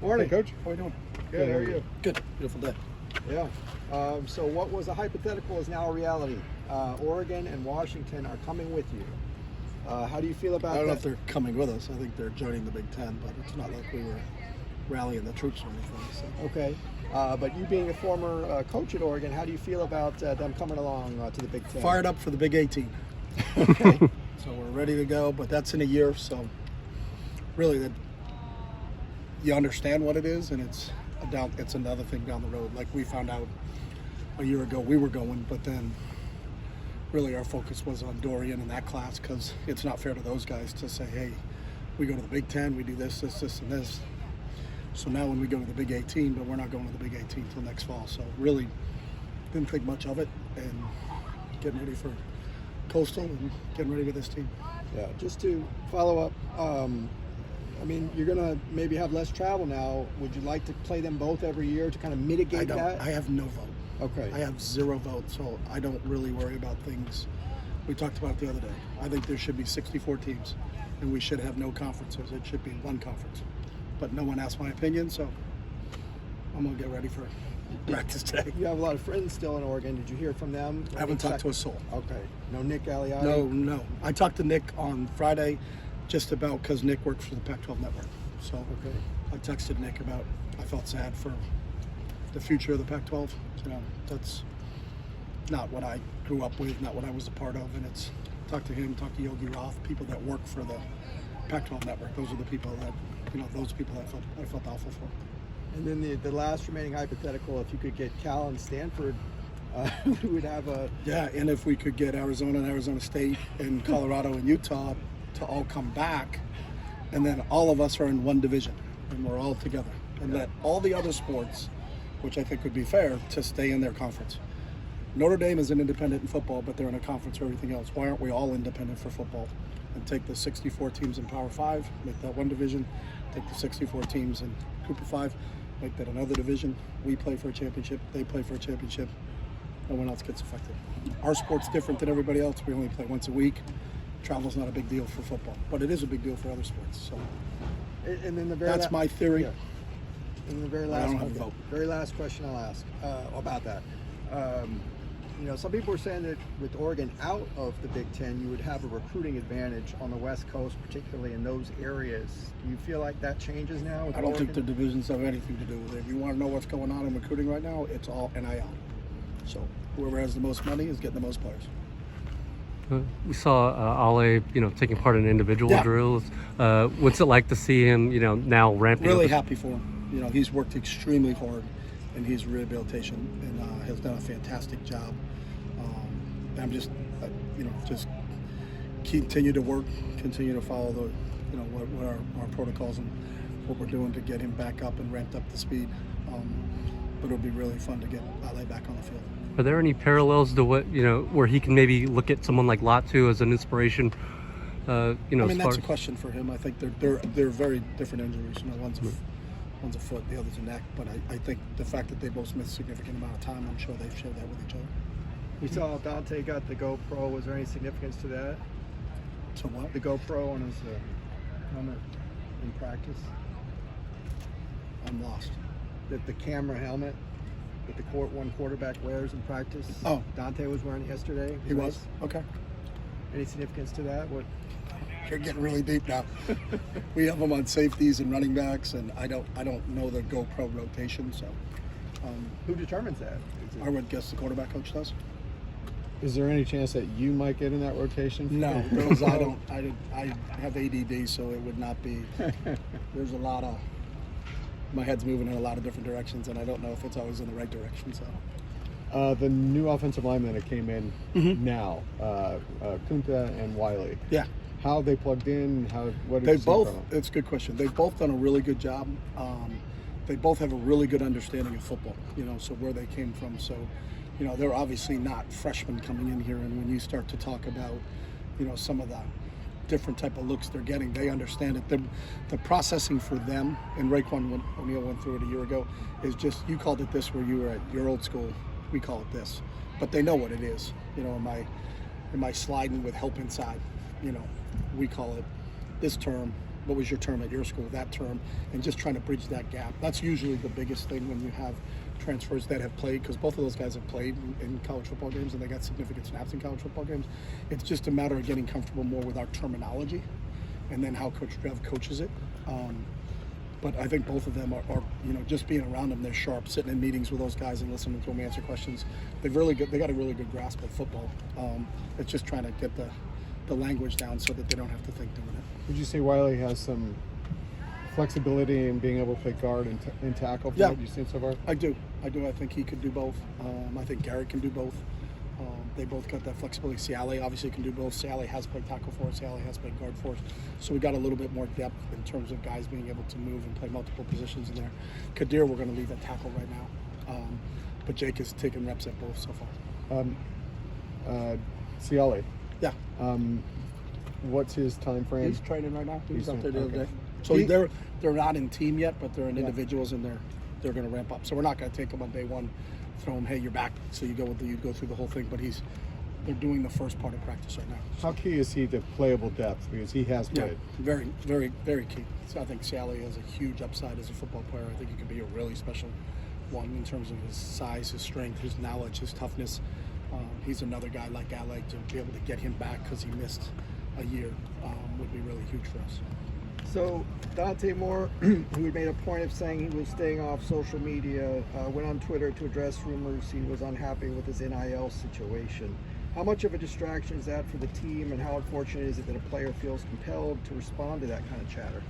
Morning. Hey, Coach. How are you doing? Good. How are you? Good. Beautiful day. Yeah. So what was a hypothetical is now a reality. Oregon and Washington are coming with you. How do you feel about that? I don't know if they're coming with us. I think they're joining the Big Ten, but it's not like we were rallying the troops or anything. So. Okay. But you being a former coach at Oregon, how do you feel about them coming along to the Big Ten? Fired up for the Big 18. Okay. So we're ready to go, but that's in a year. So really, you understand what it is, and it's another thing down the road. Like we found out a year ago, we were going, but then really our focus was on Dorian and that class, because it's not fair to those guys to say, hey, we go to the Big Ten, we do this, and this. So now when we go to the Big 18, but we're not going to the Big 18 until next fall. So really didn't think much of it, and getting ready for Coastal and getting ready with this team. Yeah. Just to follow up, I mean, you're going to maybe have less travel now. Would you like to play them both every year to kind of mitigate that? I have no vote. Okay. I have 0 votes, so I don't really worry about things. We talked about it the other day. I think there should be 64 teams, and we should have no conferences. It should be one conference. But no one asked my opinion, so I'm going to get ready for practice today. You have a lot of friends still in Oregon. Did you hear from them? I haven't talked to a soul. Okay. No Nick Aliati? No. I talked to Nick on Friday just about because Nick works for the Pac-12 network. So Okay. I texted Nick about I felt sad for the future of the Pac-12. You know, that's not what I grew up with, not what I was a part of. And it's talk to him, talk to Yogi Roth, people that work for the Pac-12 network. Those are the people that, those people I felt awful for. And then the last remaining hypothetical, if you could get Cal and Stanford, we would have a... Yeah, and if we could get Arizona and Arizona State and Colorado and Utah to all come back, and then all of us are in one division, and we're all together. And let all the other sports, which I think would be fair, to stay in their conference. Notre Dame is an independent in football, but they're in a conference for everything else. Why aren't we all independent for football? And take the 64 teams in Power 5, make that one division, take the 64 teams in Group of 5, make that another division. We play for a championship, they play for a championship, no one else gets affected. Our sport's different than everybody else. We only play once a week. Travel's not a big deal for football, but it is a big deal for other sports. So And then that's my theory. Yeah. And the very I last don't have a vote. very last question I'll ask about that. Some people are saying that with Oregon out of the Big Ten, you would have a recruiting advantage on the West Coast, particularly in those areas. Do you feel like that changes now with I don't Oregon? think the divisions have anything to do with it. If you want to know what's going on in recruiting right now, it's all NIL. So whoever has the most money is getting the most players. We saw Ale, taking part in individual Yeah. drills. What's it like to see him, now ramping Really up? happy for him. He's worked extremely hard in his rehabilitation and has done a fantastic job. I'm just, just continue to work, continue to follow the, what our protocols and what we're doing to get him back up and ramped up to speed. But it'll be really fun to get Ale back on the field. Are there any parallels to what, where he can maybe look at someone like Latu as an inspiration? I mean, that's a question for him. I think they're very different injuries. One's a foot, the other's a neck. But I think the fact that they both missed a significant amount of time, I'm sure they've shared that with each other. You saw Dante got the GoPro. Was there any significance to that? So what? The GoPro on his helmet in practice? I'm lost. The camera helmet that the one quarterback wears in practice? Oh. Dante was wearing it yesterday? He was? Okay. Any significance to that? What? You're getting really deep now. We have them on safeties and running backs, and I don't know the GoPro rotation, so Who determines that? I would guess the quarterback coach does. Is there any chance that you might get in that rotation? No, because I have ADD, so it would not be. There's a lot of. My head's moving in a lot of different directions, and I don't know if it's always in the right direction. So. The new offensive linemen that came in now, Kunta and Wiley. Yeah. How have they plugged in? What They have you seen both. from them? It's a good question. They've both done a really good job. They both have a really good understanding of football. So where they came from. So, they're obviously not freshmen coming in here. And when you start to talk about, some of the different type of looks they're getting, they understand it. The processing for them, and Raekwon O'Neal went through it a year ago, is just, you called it this where you were at your old school. We call it this, but they know what it is. Am I sliding with help inside? We call it this term. what was your term at your school, that term, and just trying to bridge that gap. That's usually the biggest thing when you have transfers that have played, because both of those guys have played in college football games and they got significant snaps in college football games. It's just a matter of getting comfortable more with our terminology and then how Coach Trev coaches it. But I think both of them are, just being around them, they're sharp, sitting in meetings with those guys and listening to them answer questions. They got a really good grasp of football. It's just trying to get the language down so that they don't have to think doing it. Would you say Wiley has some flexibility in being able to play guard and tackle from Yeah. what you've seen so far? I do. I think he could do both. I think Garrett can do both. They both got that flexibility. Ciale obviously can do both. Ciale has played tackle for us. Ciale has played guard for us. So we got a little bit more depth in terms of guys being able to move and play multiple positions in there. Kadir, we're going to leave at tackle right now. But Jake has taken reps at both so far. Ciale, Yeah. what's his time frame? He's training right now. He was He's out there the other okay. day. So He- they're not in team yet, but they're in Yeah. individuals and they're going to ramp up. So we're not going to take him on day one, throw him, hey, you're back. So you go through the whole thing. But they're doing the first part of practice right now. How key is he to playable depth? Because he has Yeah, played. very, very, very key. So I think Ciale has a huge upside as a football player. I think he could be a really special one in terms of his size, his strength, his knowledge, his toughness. He's another guy like Ale to be able to get him back because he missed a year would be really huge for us. So Dante Moore, who had made a point of saying he was staying off social media, went on Twitter to address rumors he was unhappy with his NIL situation. How much of a distraction is that for the team, and how unfortunate is it that a player feels compelled to respond to that kind of chatter?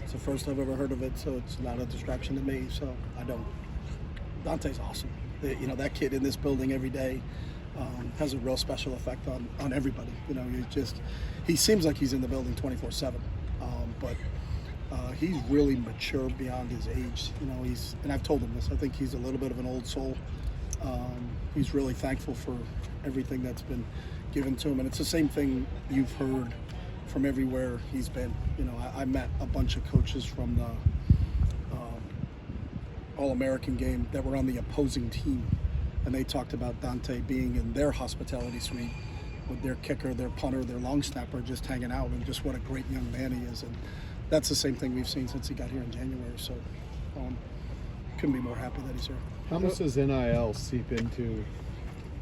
It's the first I've ever heard of it, so it's not a distraction to me. So I don't. Dante's awesome. That kid in this building every day has a real special effect on everybody. He seems like he's in the building 24/7, but he's really mature beyond his age. And I've told him this. I think he's a little bit of an old soul. He's really thankful for everything that's been given to him, and it's the same thing you've heard from everywhere he's been. I met a bunch of coaches from the All-American game that were on the opposing team, and they talked about Dante being in their hospitality suite with their kicker, their punter, their long snapper, just hanging out, and just what a great young man he is. And that's the same thing we've seen since he got here in January. So couldn't be more happy that he's here. How much does NIL seep into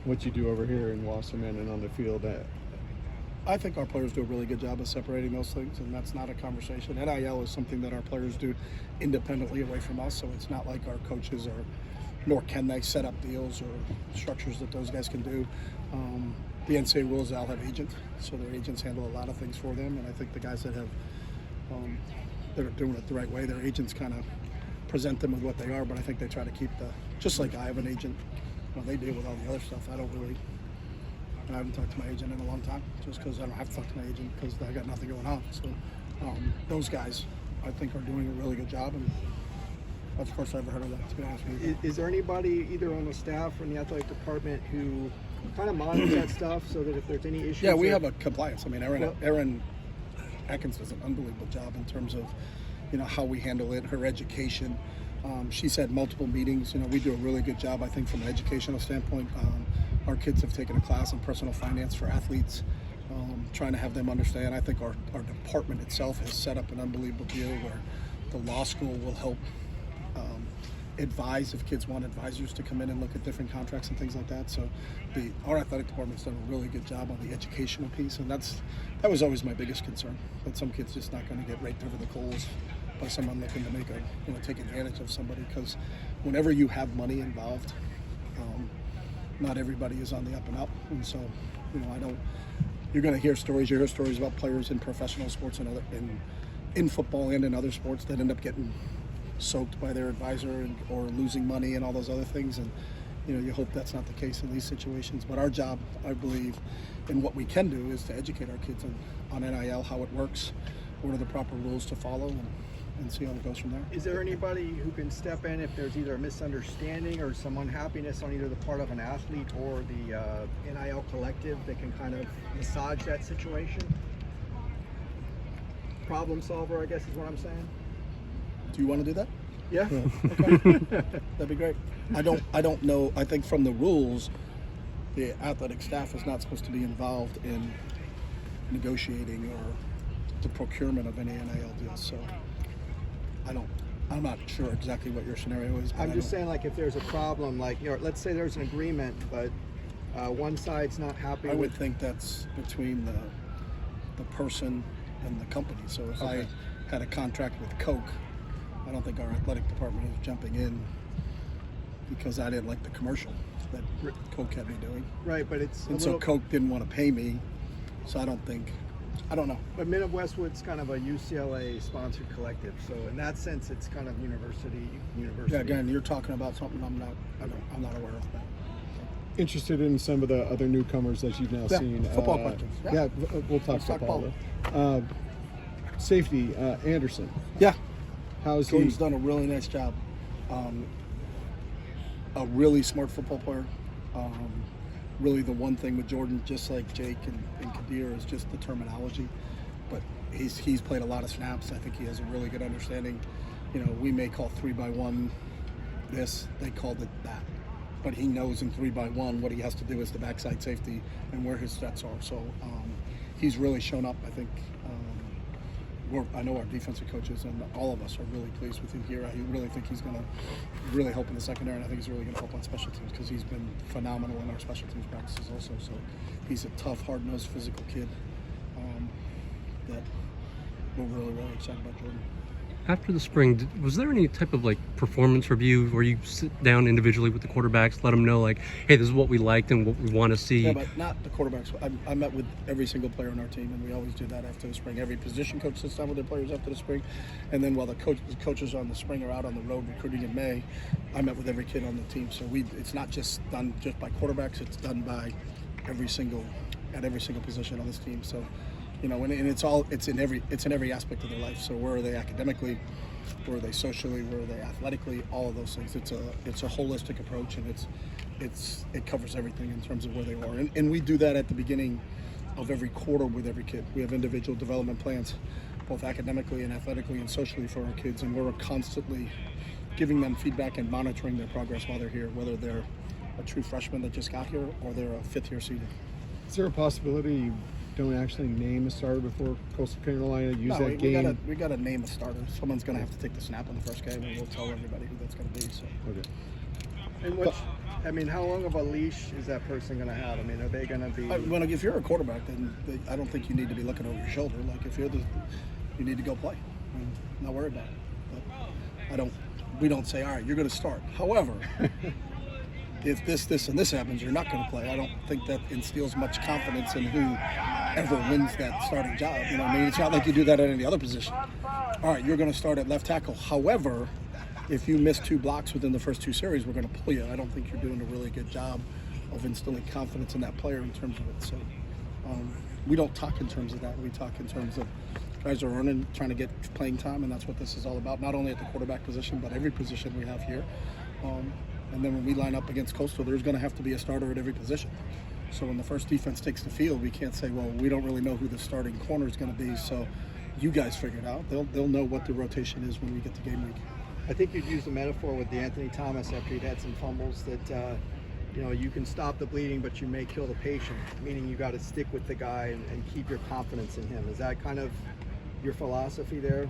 what you do over here in Wasserman and on the field? I think our players do a really good job of separating those things, and that's not a conversation. NIL is something that our players do independently away from us, so it's not like our coaches nor can they set up deals or structures that those guys can do. The NCAA rules all have agents, so their agents handle a lot of things for them, and I think the guys that are doing it the right way, their agents kind of present them with what they are, but I think they try to keep just like I have an agent, they deal with all the other stuff. I haven't talked to my agent in a long time, just because I don't have to talk to my agent because I got nothing going on. So those guys, I think, are doing a really good job, and that's the first I've ever heard of that, to be honest with you. Is there anybody either on the staff or in the athletic department who kind of monitors that stuff so that if there's any issues? Yeah, we have a compliance. I mean, Erin Atkins does an unbelievable job in terms of, how we handle it, her education. She's had multiple meetings. We do a really good job, I think, from an educational standpoint. Our kids have taken a class in personal finance for athletes, trying to have them understand. I think our department itself has set up an unbelievable deal where the law school will help advise if kids want advisors to come in and look at different contracts and things like that. So our athletic department's done a really good job on the educational piece, and that was always my biggest concern, that some kids just not going to get raped over the coals by someone looking to take advantage of somebody, because whenever you have money involved, not everybody is on the up and up. And so, you're going to hear stories. You hear stories about players in professional sports and in football and in other sports that end up getting soaked by their advisor or losing money and all those other things. And, you hope that's not the case in these situations. But our job, I believe, and what we can do is to educate our kids on NIL, how it works, what are the proper rules to follow, and see how it goes from there. Is there anybody who can step in if there's either a misunderstanding or some unhappiness on either the part of an athlete or the NIL collective that can kind of massage that situation? Problem solver, I guess is what I'm saying. Do you want to do that? Yeah. Okay. That'd be great. I don't know. I think from the rules, the athletic staff is not supposed to be involved in negotiating or the procurement of any NIL deals. So I'm not sure exactly what your scenario is. But I'm just saying, like, if there's a problem, like, let's say there's an agreement, but one side's not happy. I would think that's between the person and the company. So if I had a contract with Coke, I don't think our athletic department is jumping in because I didn't like the commercial that Coke had me doing. Right, but it's so Coke didn't want to pay me, so I don't know. But Men of Westwood's kind of a UCLA sponsored collective, so in that sense, it's kind of university. Yeah, again, you're talking about something I'm not aware of. Interested in some of the other newcomers that you've now seen. Football questions. Yeah, we'll talk football. Safety, Anderson. Yeah. How's Jordan's he? done a really nice job. A really smart football player. Really the one thing with Jordan, just like Jake and Kadir, is just the terminology. But he's played a lot of snaps. I think he has a really good understanding. We may call 3x1 this, they called it that. But he knows in 3x1 what he has to do is the backside safety and where his steps are. So he's really shown up. I think I know our defensive coaches and all of us are really pleased with him here. I really think he's going to really help in the secondary, and I think he's really going to help on special teams because he's been phenomenal in our special teams practices also. So he's a tough, hard-nosed, physical kid that we're really, really excited about Jordan. After the spring, was there any type of like performance review where you sit down individually with the quarterbacks, let them know like, hey, this is what we liked and what we want to see? Yeah, but not the quarterbacks. I met with every single player on our team, and we always do that after the spring. Every position coach sits down with their players after the spring, and then while the coaches on the spring are out on the road recruiting in May, I met with every kid on the team. So it's not just done just by quarterbacks; it's done by every single position on this team. So. And it's in every aspect of their life. So where are they academically, where are they socially, where are they athletically, all of those things. It's a holistic approach, and it covers everything in terms of where they are. And we do that at the beginning of every quarter with every kid. We have individual development plans, both academically and athletically and socially for our kids, and we're constantly giving them feedback and monitoring their progress while they're here, whether they're a true freshman that just got here or they're a fifth-year senior. Is there a possibility you don't actually name a starter before Coastal Carolina? We got to name a starter. Someone's going to have to take the snap in the first game, and we'll tell everybody who that's going to be. So. Okay. And how long of a leash is that person going to have? I mean, are they going to be? If you're a quarterback, then I don't think you need to be looking over your shoulder. Like if you need to go play. I'm not worried about it. But we don't say, all right, you're going to start. However. If this, and this happens, you're not going to play. I don't think that instills much confidence in whoever wins that starting job. It's not like you do that at any other position. All right, you're going to start at left tackle. However, if you miss 2 blocks within the first 2 series, we're going to pull you. I don't think you're doing a really good job of instilling confidence in that player in terms of it. So we don't talk in terms of that. We talk in terms of guys are earning, trying to get playing time, and that's what this is all about. Not only at the quarterback position, but every position we have here. And then when we line up against Coastal, there's going to have to be a starter at every position. So when the first defense takes the field, we can't say, well, we don't really know who the starting corner is going to be. So you guys figure it out. They'll know what the rotation is when we get to game week. I think you'd use the metaphor with Anthony Thomas after he'd had some fumbles that, you can stop the bleeding, but you may kill the patient, meaning you got to stick with the guy and keep your confidence in him. Is that kind of your philosophy there?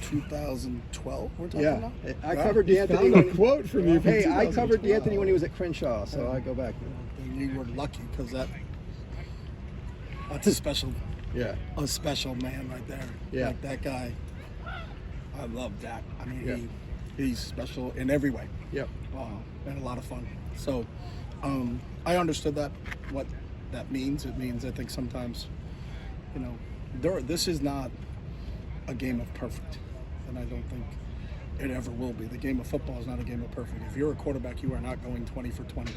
2012 we're talking about? I covered D'Anthony. D'Anthony. A quote from you. Hey, I covered D'Anthony when he was at Crenshaw, so I go back. And you were lucky because that's a special man right there. Yeah. Like that guy, I love that. I mean, he's special in every way. Yep. And a lot of fun. So I understood that, what that means. It means I think sometimes, this is not a game of perfect. And I don't think it ever will be. The game of football is not a game of perfect. If you're a quarterback, you are not going 20 for 20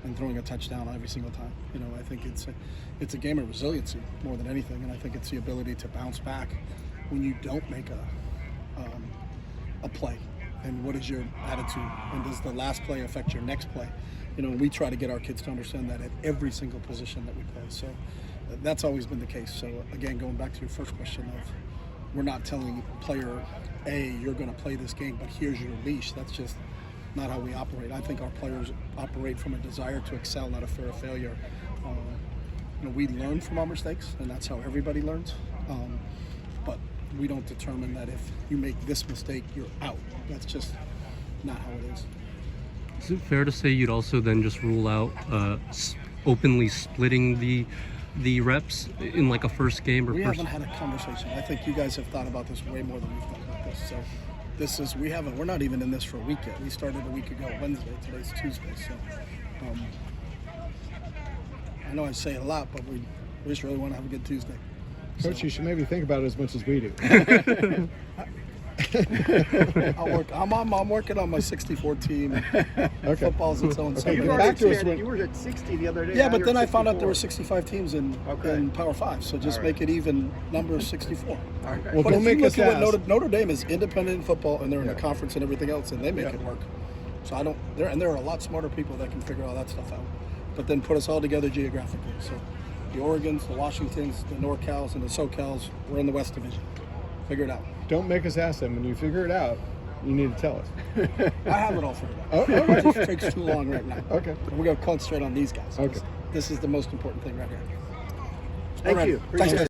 and throwing a touchdown every single time. I think it's a game of resiliency more than anything, and I think it's the ability to bounce back when you don't make a play. And what is your attitude? And does the last play affect your next play? We try to get our kids to understand that at every single position that we play. So that's always been the case. So again, going back to your first question of, we're not telling player A, you're going to play this game, but here's your leash. That's just not how we operate. I think our players operate from a desire to excel, not a fear of failure. we learn from our mistakes, and that's how everybody learns. But we don't determine that if you make this mistake, you're out. That's just not how it is. Is it fair to say you'd also then just rule out openly splitting the reps in like a first game or We first? haven't had a conversation. I think you guys have thought about this way more than we've thought about this. So we're not even in this for a week yet. We started a week ago Wednesday. Today's Tuesday. So I know I say it a lot, but we just really want to have a good Tuesday. Coach, you should maybe think about it as much as we do. I'm working on my 64 team. Okay. Football's its own Okay, subject. You get were, back to us you were at 60 the other day. Yeah, now but you're then at I found out there were 64. 65 teams in Power 5, so just All right. make it even number of 64. All right. Well, But don't if you make us look at what ask. Notre Dame is independent in football, and they're in a Yeah. conference and everything else, and they make Yeah. it work. So there are a lot smarter people that can figure all that stuff out. But then put us all together geographically. So the Oregons, the Washingtons, the NorCals, and the SoCals, we're in the West Division. Figure it out. Don't make us ask them. When you figure it out, you need to tell us. I have it all figured out. Oh, all right. It just takes too long right now. Okay. We're going to concentrate on these guys. Okay. This is the most important thing right here. Thank All right. you. Thanks, Appreciate guys. it.